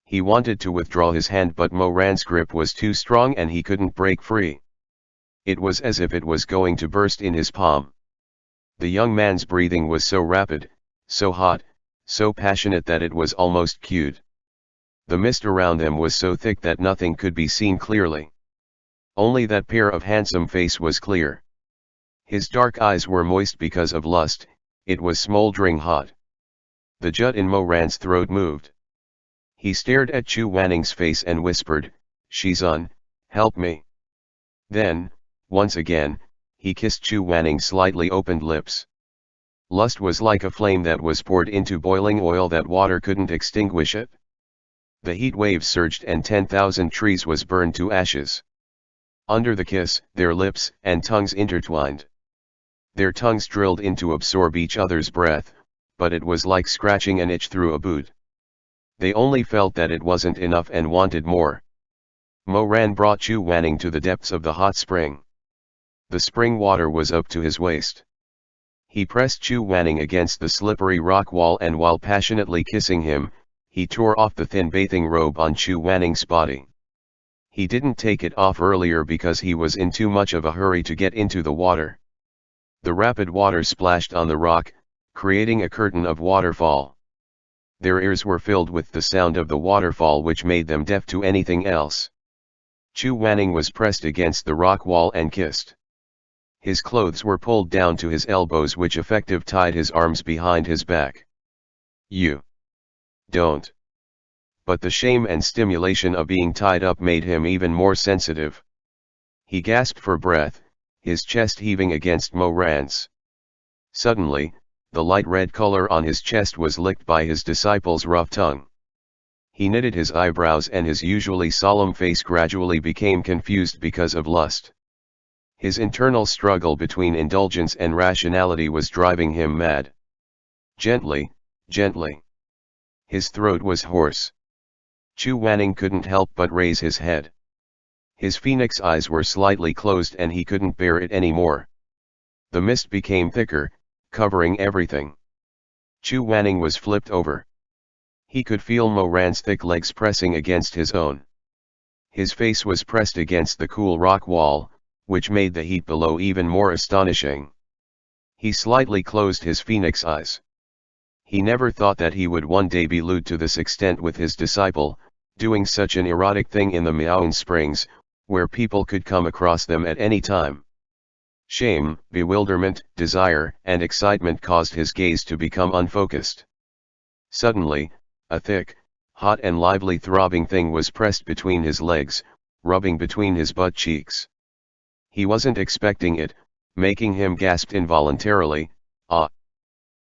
He wanted to withdraw his hand but Mo Ran's grip was too strong and he couldn't break free. It was as if it was going to burst in his palm. The young man's breathing was so rapid, so hot, so passionate that it was almost cute. The mist around them was so thick that nothing could be seen clearly. Only that pair of handsome face was clear. His dark eyes were moist because of lust, it was smoldering hot. The jut in Mo Ran's throat moved. He stared at Chu Wanning's face and whispered, "Shizun, help me." Then, once again, he kissed Chu Wanning's slightly opened lips. Lust was like a flame that was poured into boiling oil that water couldn't extinguish it. The heat waves surged and 10,000 trees was burned to ashes. Under the kiss, their lips and tongues intertwined. Their tongues drilled in to absorb each other's breath, but it was like scratching an itch through a boot. They only felt that it wasn't enough and wanted more. Mo Ran brought Chu Wanning to the depths of the hot spring. The spring water was up to his waist. He pressed Chu Wanning against the slippery rock wall and while passionately kissing him, he tore off the thin bathing robe on Chu Wanning's body. He didn't take it off earlier because he was in too much of a hurry to get into the water. The rapid water splashed on the rock, creating a curtain of waterfall. Their ears were filled with the sound of the waterfall which made them deaf to anything else. Chu Wanning was pressed against the rock wall and kissed. His clothes were pulled down to his elbows which effectively tied his arms behind his back. "You don't." But the shame and stimulation of being tied up made him even more sensitive. He gasped for breath, his chest heaving against Mo Ran's. Suddenly, the light red color on his chest was licked by his disciple's rough tongue. He knitted his eyebrows and his usually solemn face gradually became confused because of lust. His internal struggle between indulgence and rationality was driving him mad. "Gently, gently." His throat was hoarse. Chu Wanning couldn't help but raise his head. His phoenix eyes were slightly closed and he couldn't bear it anymore. The mist became thicker, covering everything. Chu Wanning was flipped over. He could feel Mo Ran's thick legs pressing against his own. His face was pressed against the cool rock wall, which made the heat below even more astonishing. He slightly closed his phoenix eyes. He never thought that he would one day be lewd to this extent with his disciple, doing such an erotic thing in the Meatbun Springs, where people could come across them at any time. Shame, bewilderment, desire, and excitement caused his gaze to become unfocused. Suddenly, a thick, hot and lively throbbing thing was pressed between his legs, rubbing between his butt cheeks. He wasn't expecting it, making him gasp involuntarily, "Ah!"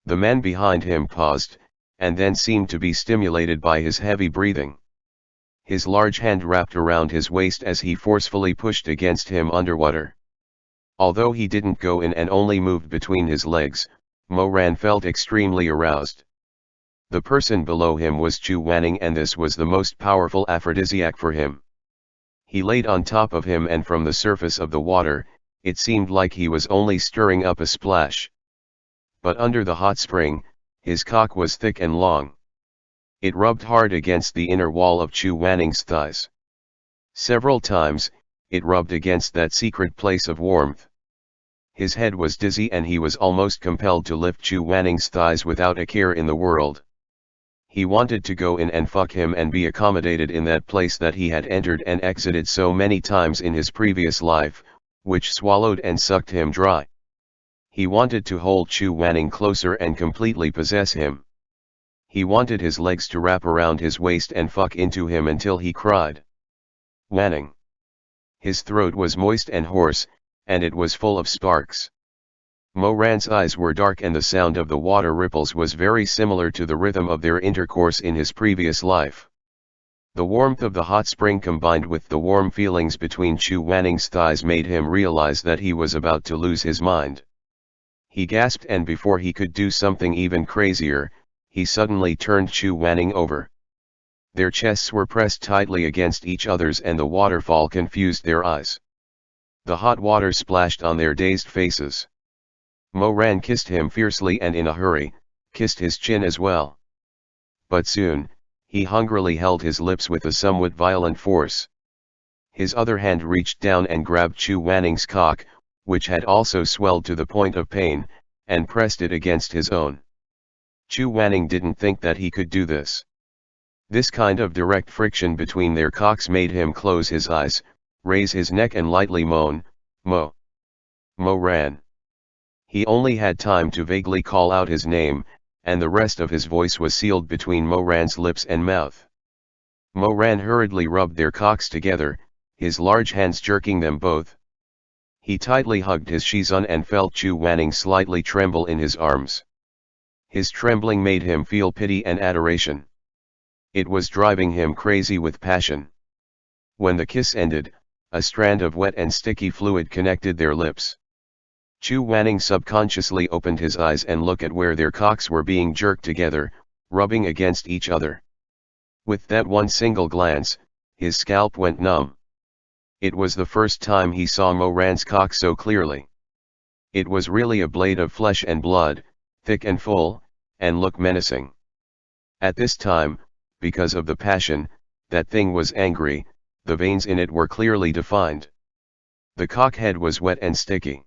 The man behind him paused, and then seemed to be stimulated by his heavy breathing. His large hand wrapped around his waist as he forcefully pushed against him underwater. Although he didn't go in and only moved between his legs, Mo Ran felt extremely aroused. The person below him was Chu Wanning and this was the most powerful aphrodisiac for him. He laid on top of him and from the surface of the water, it seemed like he was only stirring up a splash. But under the hot spring, his cock was thick and long. It rubbed hard against the inner wall of Chu Wanning's thighs. Several times, it rubbed against that secret place of warmth. His head was dizzy and he was almost compelled to lift Chu Wanning's thighs without a care in the world. He wanted to go in and fuck him and be accommodated in that place that he had entered and exited so many times in his previous life, which swallowed and sucked him dry. He wanted to hold Chu Wanning closer and completely possess him. He wanted his legs to wrap around his waist and fuck into him until he cried. Wanning. His throat was moist and hoarse, and it was full of sparks. Moran's eyes were dark and the sound of the water ripples was very similar to the rhythm of their intercourse in his previous life. The warmth of the hot spring combined with the warm feelings between Chu Wanning's thighs made him realize that he was about to lose his mind. He gasped, and before he could do something even crazier, he suddenly turned Chu Wanning over. Their chests were pressed tightly against each other's and the waterfall confused their eyes. The hot water splashed on their dazed faces. Moran kissed him fiercely and in a hurry, kissed his chin as well. But soon, he hungrily held his lips with a somewhat violent force. His other hand reached down and grabbed Chu Wanning's cock, which had also swelled to the point of pain, and pressed it against his own. Chu Wanning didn't think that he could do this. This kind of direct friction between their cocks made him close his eyes, raise his neck and lightly moan, "Mo. Moran." He only had time to vaguely call out his name, and the rest of his voice was sealed between Moran's lips and mouth. Moran hurriedly rubbed their cocks together, his large hands jerking them both. He tightly hugged his Shizun and felt Chu Wanning slightly tremble in his arms. His trembling made him feel pity and adoration. It was driving him crazy with passion. When the kiss ended, a strand of wet and sticky fluid connected their lips. Chu Wanning subconsciously opened his eyes and looked at where their cocks were being jerked together, rubbing against each other. With that one single glance, his scalp went numb. It was the first time he saw Moran's cock so clearly. It was really a blade of flesh and blood, thick and full, and looked menacing. At this time, because of the passion, that thing was angry, the veins in it were clearly defined. The cock head was wet and sticky.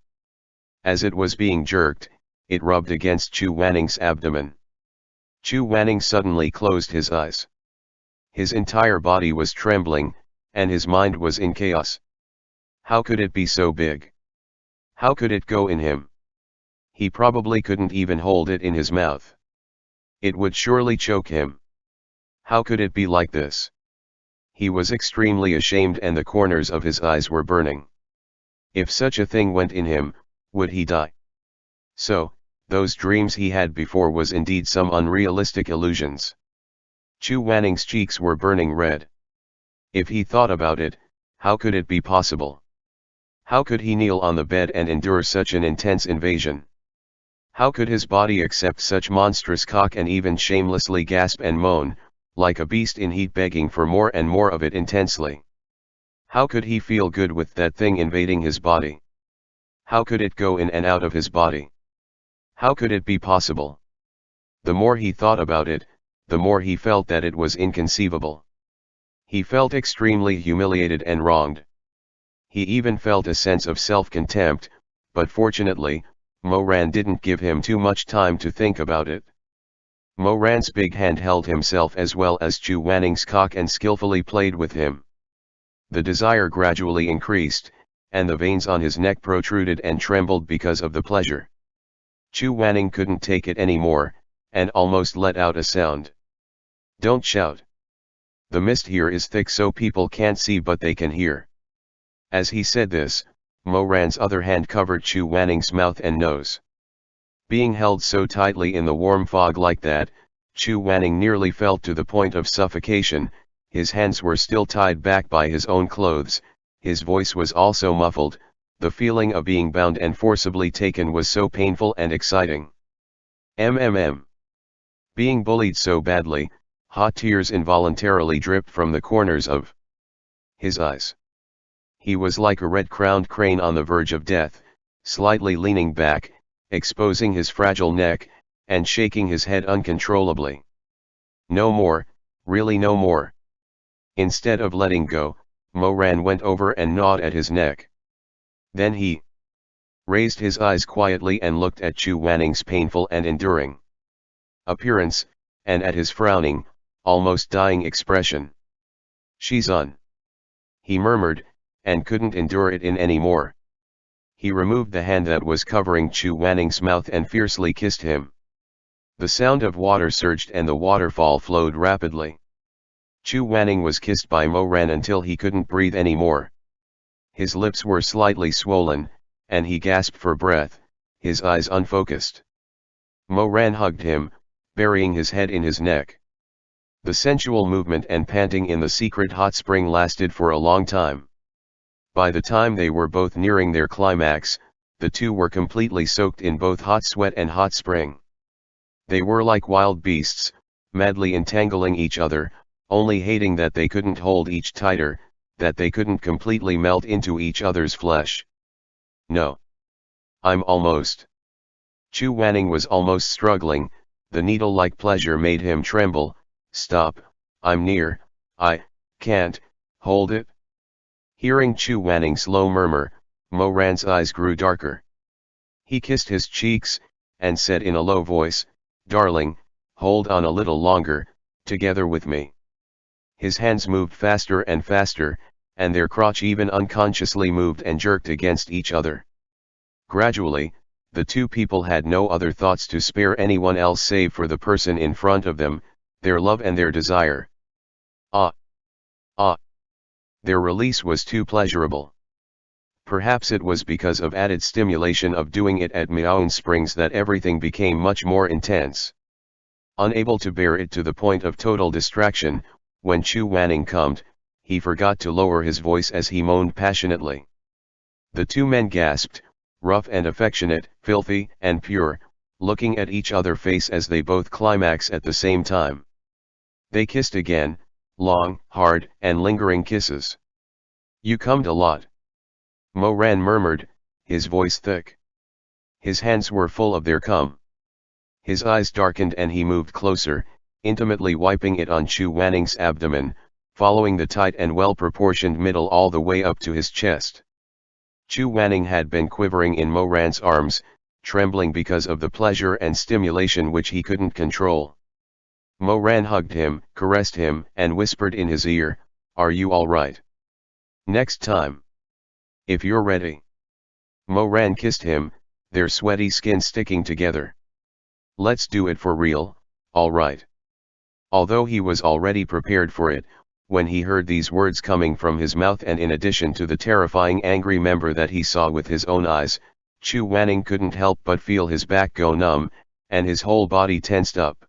As it was being jerked, it rubbed against Chu Wanning's abdomen. Chu Wanning suddenly closed his eyes. His entire body was trembling, and his mind was in chaos. How could it be so big? How could it go in him? He probably couldn't even hold it in his mouth. It would surely choke him. How could it be like this? He was extremely ashamed and the corners of his eyes were burning. If such a thing went in him, would he die? So, those dreams he had before was indeed some unrealistic illusions. Chu Wanning's cheeks were burning red. If he thought about it, how could it be possible? How could he kneel on the bed and endure such an intense invasion? How could his body accept such monstrous cock and even shamelessly gasp and moan, like a beast in heat begging for more and more of it intensely? How could he feel good with that thing invading his body? How could it go in and out of his body? How could it be possible? The more he thought about it, the more he felt that it was inconceivable. He felt extremely humiliated and wronged. He even felt a sense of self-contempt, but fortunately, Moran didn't give him too much time to think about it. Moran's big hand held himself as well as Chu Wanning's cock and skillfully played with him. The desire gradually increased, and the veins on his neck protruded and trembled because of the pleasure. Chu Wanning couldn't take it anymore, and almost let out a sound. "Don't shout. The mist here is thick so people can't see but they can hear." As he said this, Moran's other hand covered Chu Wanning's mouth and nose. Being held so tightly in the warm fog like that, Chu Wanning nearly felt to the point of suffocation. His hands were still tied back by his own clothes, his voice was also muffled, the feeling of being bound and forcibly taken was so painful and exciting. Being bullied so badly, hot tears involuntarily dripped from the corners of his eyes. He was like a red-crowned crane on the verge of death, slightly leaning back, exposing his fragile neck, and shaking his head uncontrollably. No more, really no more. Instead of letting go, Moran went over and gnawed at his neck. Then he raised his eyes quietly and looked at Chu Wanning's painful and enduring appearance, and at his frowning, almost dying expression. "Shizun," he murmured, and couldn't endure it in any more. He removed the hand that was covering Chu Wanning's mouth and fiercely kissed him. The sound of water surged and the waterfall flowed rapidly. Chu Wanning was kissed by Mo Ran until he couldn't breathe anymore. His lips were slightly swollen, and he gasped for breath, his eyes unfocused. Mo Ran hugged him, burying his head in his neck. The sensual movement and panting in the secret hot spring lasted for a long time. By the time they were both nearing their climax, the two were completely soaked in both hot sweat and hot spring. They were like wild beasts, madly entangling each other, only hating that they couldn't hold each tighter, that they couldn't completely melt into each other's flesh. No. I'm almost. Chu Wanning was almost struggling, the needle-like pleasure made him tremble. Stop, I'm near, I can't hold it. Hearing Chu Wanning's low murmur, Mo Ran's eyes grew darker. He kissed his cheeks, and said in a low voice, "Darling, hold on a little longer, together with me." His hands moved faster and faster, and their crotch even unconsciously moved and jerked against each other. Gradually, the two people had no other thoughts to spare anyone else save for the person in front of them, their love and their desire. Ah! Ah! Their release was too pleasurable. Perhaps it was because of added stimulation of doing it at Meow Springs that everything became much more intense. Unable to bear it to the point of total distraction, when Chu Wanning cummed, he forgot to lower his voice as he moaned passionately. The two men gasped, rough and affectionate, filthy and pure, looking at each other face as they both climax at the same time. They kissed again, long, hard, and lingering kisses. "You cummed a lot," Mo Ran murmured, his voice thick. His hands were full of their cum. His eyes darkened and he moved closer, intimately wiping it on Chu Wanning's abdomen, following the tight and well-proportioned middle all the way up to his chest. Chu Wanning had been quivering in Mo Ran's arms, trembling because of the pleasure and stimulation which he couldn't control. Mo Ran hugged him, caressed him, and whispered in his ear, "Are you all right? Next time. If you're ready." Mo Ran kissed him, their sweaty skin sticking together. "Let's do it for real, all right." Although he was already prepared for it, when he heard these words coming from his mouth and in addition to the terrifying angry member that he saw with his own eyes, Chu Wanning couldn't help but feel his back go numb, and his whole body tensed up.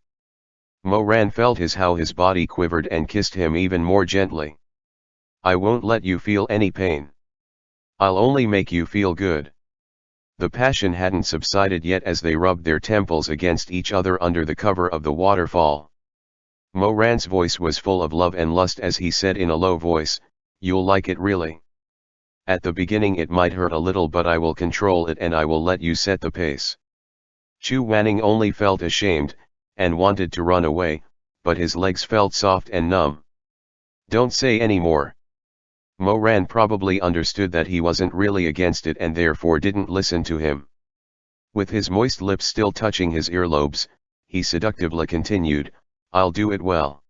Mo Ran felt how his body quivered and kissed him even more gently. "I won't let you feel any pain. I'll only make you feel good." The passion hadn't subsided yet as they rubbed their temples against each other under the cover of the waterfall. Mo Ran's voice was full of love and lust as he said in a low voice, "You'll like it really. At the beginning it might hurt a little, but I will control it and I will let you set the pace." Chu Wanning only felt ashamed, and wanted to run away, but his legs felt soft and numb. "Don't say any more." Mo Ran probably understood that he wasn't really against it and therefore didn't listen to him. With his moist lips still touching his earlobes, he seductively continued, "I'll do it well.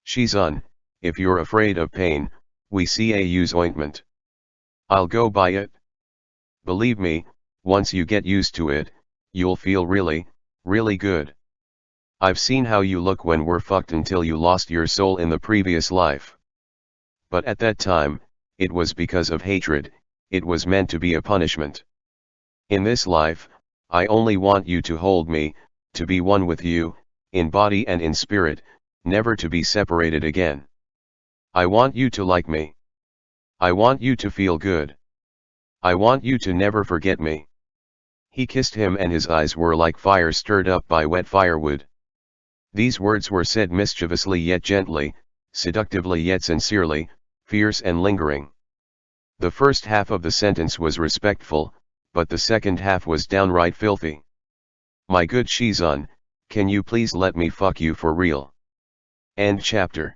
Shizun, if you're afraid of pain, we use ointment. I'll go buy it. Believe me, once you get used to it, you'll feel really, really good. I've seen how you look when we're fucked until you lost your soul in the previous life. But at that time, it was because of hatred, it was meant to be a punishment. In this life, I only want you to hold me, to be one with you, in body and in spirit, never to be separated again. I want you to like me. I want you to feel good. I want you to never forget me." He kissed him and his eyes were like fire stirred up by wet firewood. These words were said mischievously yet gently, seductively yet sincerely, fierce and lingering. The first half of the sentence was respectful, but the second half was downright filthy. "My good Shizun, can you please let me fuck you for real?" End chapter.